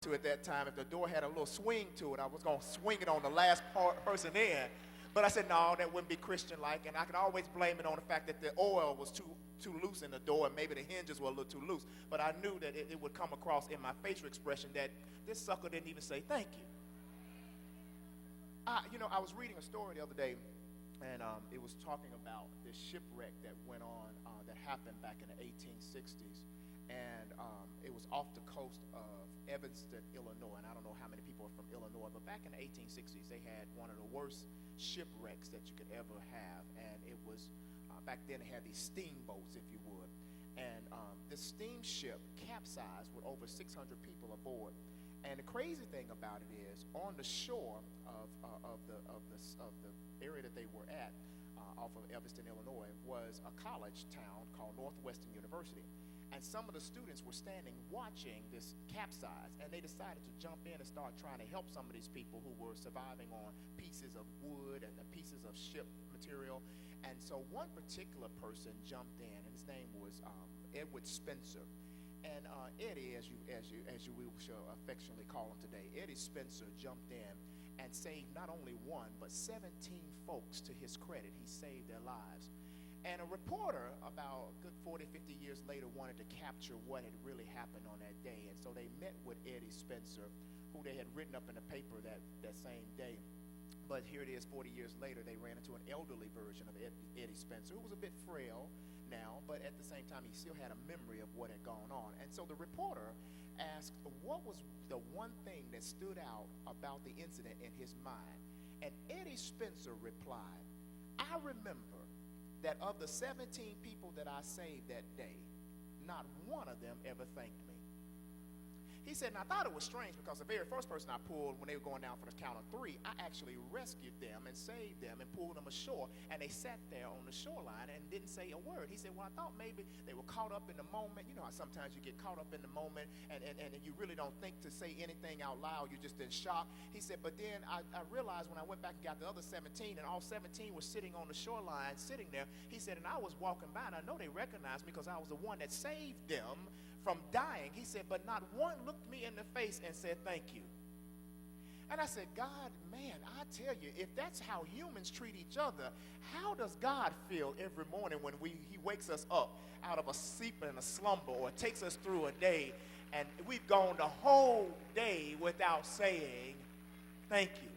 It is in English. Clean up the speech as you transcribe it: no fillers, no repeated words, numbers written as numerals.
to at that time. If the door had a little swing to it, I was going to swing it on the last person in. But I said, no, that wouldn't be Christian-like. And I could always blame it on the fact that the oil was too loose in the door, and maybe the hinges were a little too loose. But I knew that it would come across in my facial expression that this sucker didn't even say thank you. I was reading a story the other day, and it was talking about this shipwreck that went on, that happened back in the 1860s. And it was off the coast of Evanston, Illinois. And I don't know how many people are from Illinois, but back in the 1860s, they had one of the worst shipwrecks that you could ever have. And it was, back then they had these steamboats, if you would. And this steamship capsized with over 600 people aboard. And the crazy thing about it is, on the shore of the area that they were at, off of Evanston, Illinois, was a college town called Northwestern University. And some of the students were standing watching this capsize, and they decided to jump in and start trying to help some of these people who were surviving on pieces of wood and pieces of ship material. And so one particular person jumped in, and his name was Edward Spencer. And Eddie, as you will affectionately call him today, Eddie Spencer jumped in and saved not only one, but 17 folks. To his credit, he saved their lives. And a reporter, about a good 40, 50 years later, wanted to capture what had really happened on that day. And so they met with Eddie Spencer, who they had written up in the paper that same day. But here it is, 40 years later, they ran into an elderly version of Eddie Spencer, who was a bit frail now, but at the same time, he still had a memory of what had gone on. And so the reporter asked, what was the one thing that stood out about the incident in his mind? And Eddie Spencer replied, I remember that of the 17 people that I saved that day, not one of them ever thanked me. He said, and I thought it was strange because the very first person I pulled when they were going down for the count of three, I actually rescued them and saved them and pulled them ashore, and they sat there on the shoreline and didn't say a word. He said, well, I thought maybe they were caught up in the moment. You know how sometimes you get caught up in the moment and you really don't think to say anything out loud. You're just in shock. He said, but then I realized when I went back and got the other 17, and all 17 were sitting on the shoreline, sitting there. He said, and I was walking by, and I know they recognized me because I was the one that saved them from dying. He said, but not one looked me in the face and said thank you. And I said, God, man, I tell you, if that's how humans treat each other, how does God feel every morning when he wakes us up out of a sleep and a slumber, or takes us through a day and we've gone the whole day without saying thank you?